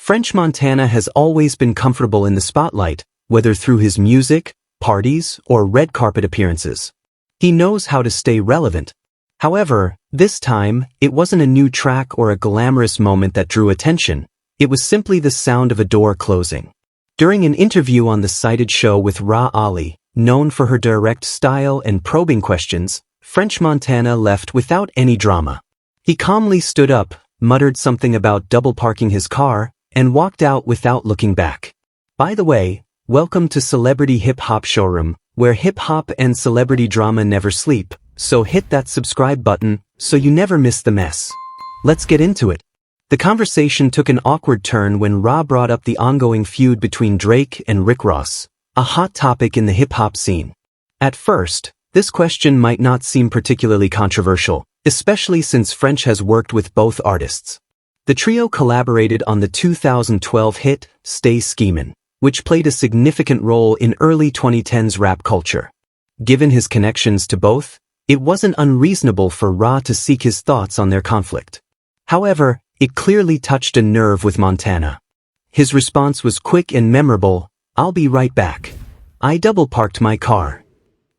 French Montana has always been comfortable in the spotlight, whether through his music, parties, or red carpet appearances. He knows how to stay relevant. However, this time, it wasn't a new track or a glamorous moment that drew attention. It was simply the sound of a door closing. During an interview on the cited show with Rah Ali, known for her direct style and probing questions, French Montana left without any drama. He calmly stood up, muttered something about double parking his car, and walked out without looking back. By the way, welcome to Celebrity Hip Hop Showroom, where hip hop and celebrity drama never sleep, so hit that subscribe button so you never miss the mess. Let's get into it. The conversation took an awkward turn when Rah brought up the ongoing feud between Drake and Rick Ross, a hot topic in the hip-hop scene. At first, this question might not seem particularly controversial, especially since French has worked with both artists. The trio collaborated on the 2012 hit, Stay Schemin', which played a significant role in early 2010s rap culture. Given his connections to both, it wasn't unreasonable for Rah to seek his thoughts on their conflict. However, it clearly touched a nerve with Montana. His response was quick and memorable, "I'll be right back. I double-parked my car."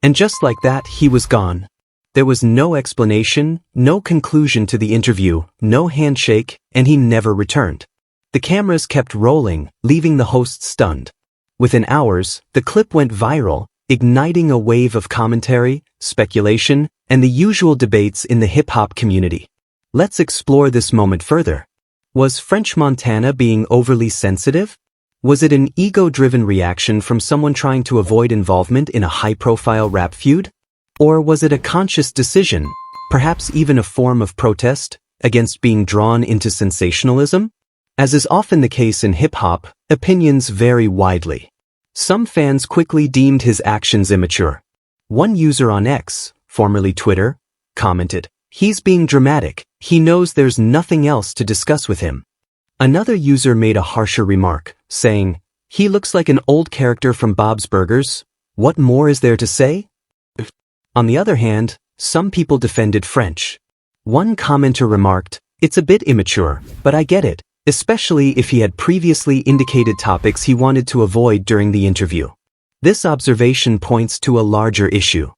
And just like that, he was gone. There was no explanation, no conclusion to the interview, no handshake, and he never returned. The cameras kept rolling, leaving the host stunned. Within hours, the clip went viral, igniting a wave of commentary, speculation, and the usual debates in the hip-hop community. Let's explore this moment further. Was French Montana being overly sensitive? Was it an ego-driven reaction from someone trying to avoid involvement in a high-profile rap feud? Or was it a conscious decision, perhaps even a form of protest, against being drawn into sensationalism? As is often the case in hip-hop, opinions vary widely. Some fans quickly deemed his actions immature. One user on X, formerly Twitter, commented, "He's being dramatic. He knows there's nothing else to discuss with him." Another user made a harsher remark, saying, "He looks like an old character from Bob's Burgers. What more is there to say?" On the other hand, some people defended French. One commenter remarked, "It's a bit immature, but I get it, especially if he had previously indicated topics he wanted to avoid during the interview." This observation points to a larger issue.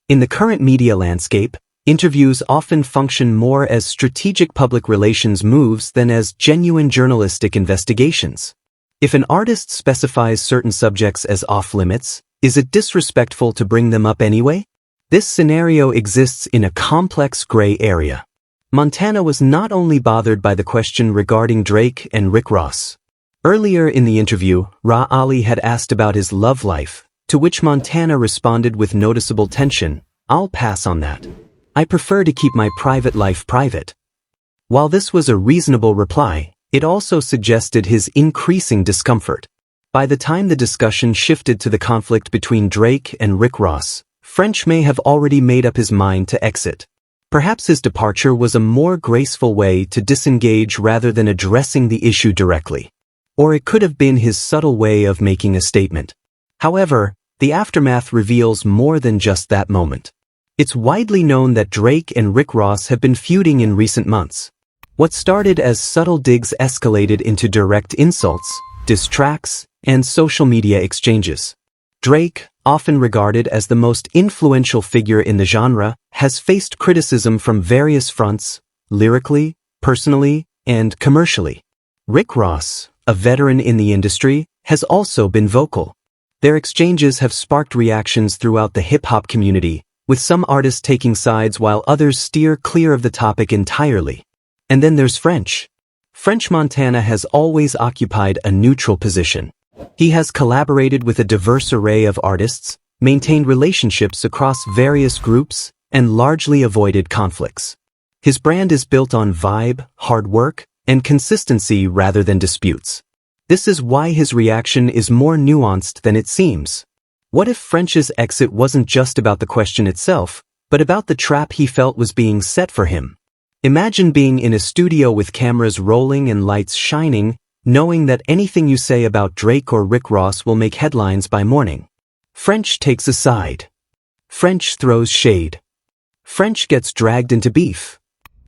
In the current media landscape, interviews often function more as strategic public relations moves than as genuine journalistic investigations. If an artist specifies certain subjects as off-limits, is it disrespectful to bring them up anyway? This scenario exists in a complex gray area. Montana was not only bothered by the question regarding Drake and Rick Ross. Earlier in the interview, Rah Ali had asked about his love life, to which Montana responded with noticeable tension, "I'll pass on that. I prefer to keep my private life private." While this was a reasonable reply, it also suggested his increasing discomfort. By the time the discussion shifted to the conflict between Drake and Rick Ross, French may have already made up his mind to exit. Perhaps his departure was a more graceful way to disengage rather than addressing the issue directly. Or it could have been his subtle way of making a statement. However, the aftermath reveals more than just that moment. It's widely known that Drake and Rick Ross have been feuding in recent months. What started as subtle digs escalated into direct insults, diss tracks, and social media exchanges. Drake, often regarded as the most influential figure in the genre, has faced criticism from various fronts, lyrically, personally, and commercially. Rick Ross, a veteran in the industry, has also been vocal. Their exchanges have sparked reactions throughout the hip-hop community, with some artists taking sides while others steer clear of the topic entirely. And then there's French. French Montana has always occupied a neutral position. He has collaborated with a diverse array of artists, maintained relationships across various groups, and largely avoided conflicts. His brand is built on vibe, hard work, and consistency rather than disputes. This is why his reaction is more nuanced than it seems. What if French's exit wasn't just about the question itself, but about the trap he felt was being set for him? Imagine being in a studio with cameras rolling and lights shining, knowing that anything you say about Drake or Rick Ross will make headlines by morning. French takes a side. French throws shade. French gets dragged into beef.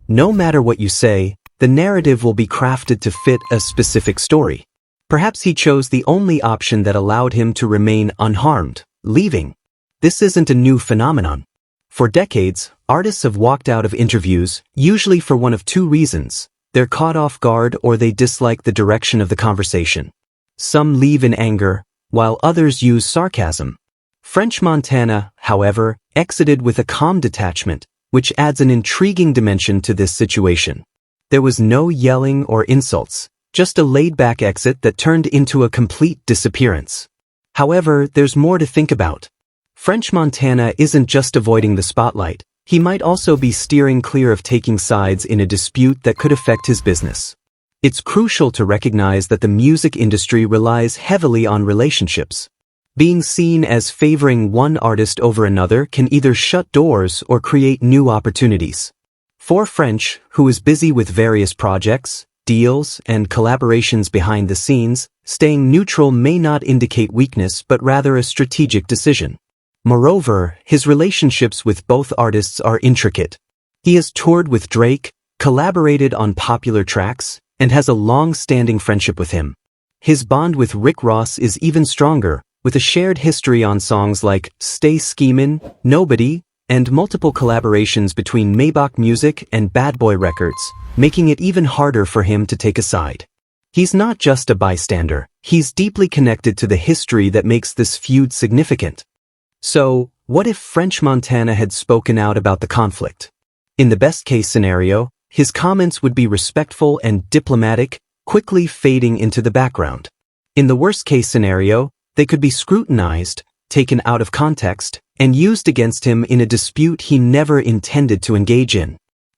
No matter what you say, the narrative will be crafted to fit a specific story. Perhaps he chose the only option that allowed him to remain unharmed, leaving. This isn't a new phenomenon. For decades, artists have walked out of interviews, usually for one of two reasons. They're caught off guard or they dislike the direction of the conversation. Some leave in anger, while others use sarcasm. French Montana, however, exited with a calm detachment, which adds an intriguing dimension to this situation. There was no yelling or insults, just a laid-back exit that turned into a complete disappearance. However, there's more to think about. French Montana isn't just avoiding the spotlight, he might also be steering clear of taking sides in a dispute that could affect his business. It's crucial to recognize that the music industry relies heavily on relationships. Being seen as favoring one artist over another can either shut doors or create new opportunities. For French, who is busy with various projects, deals, and collaborations behind the scenes, staying neutral may not indicate weakness but rather a strategic decision. Moreover, his relationships with both artists are intricate. He has toured with Drake, collaborated on popular tracks, and has a long-standing friendship with him. His bond with Rick Ross is even stronger, with a shared history on songs like Stay Schemin', Nobody, and multiple collaborations between Maybach Music and Bad Boy Records, making it even harder for him to take a side. He's not just a bystander, he's deeply connected to the history that makes this feud significant. So, what if French Montana had spoken out about the conflict? In the best-case scenario, his comments would be respectful and diplomatic, quickly fading into the background. In the worst-case scenario, they could be scrutinized, taken out of context, and used against him in a dispute he never intended to engage in.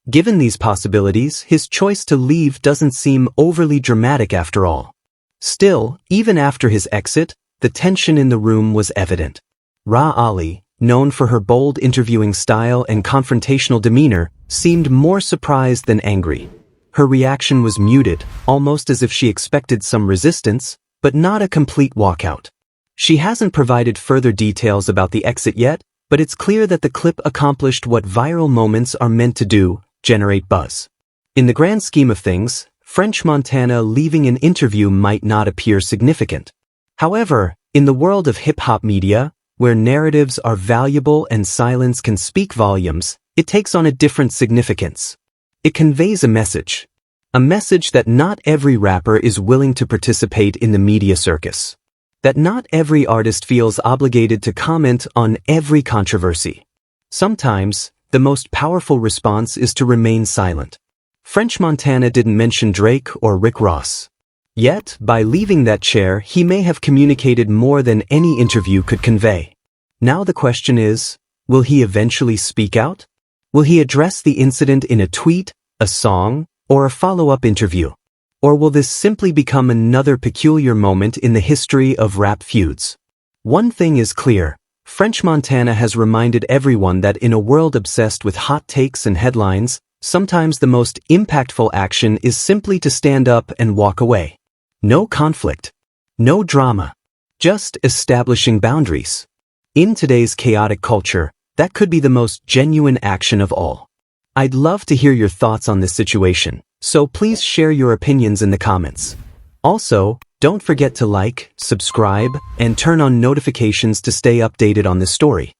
Given these possibilities, his choice to leave doesn't seem overly dramatic after all. Still, even after his exit, the tension in the room was evident. Rah Ali, known for her bold interviewing style and confrontational demeanor, seemed more surprised than angry. Her reaction was muted, almost as if she expected some resistance, but not a complete walkout. She hasn't provided further details about the exit yet, but it's clear that the clip accomplished what viral moments are meant to do, generate buzz. In the grand scheme of things, French Montana leaving an interview might not appear significant. However, in the world of hip-hop media, where narratives are valuable and silence can speak volumes, it takes on a different significance. It conveys a message that not every rapper is willing to participate in the media circus. That not every artist feels obligated to comment on every controversy. Sometimes, the most powerful response is to remain silent. French Montana didn't mention Drake or Rick Ross. Yet, by leaving that chair, he may have communicated more than any interview could convey. Now the question is, will he eventually speak out? Will he address the incident in a tweet, a song, or a follow-up interview? Or will this simply become another peculiar moment in the history of rap feuds? One thing is clear, French Montana has reminded everyone that in a world obsessed with hot takes and headlines, sometimes the most impactful action is simply to stand up and walk away. No conflict. No drama. Just establishing boundaries. In today's chaotic culture, that could be the most genuine action of all. I'd love to hear your thoughts on this situation, so please share your opinions in the comments. Also, don't forget to like, subscribe, and turn on notifications to stay updated on this story.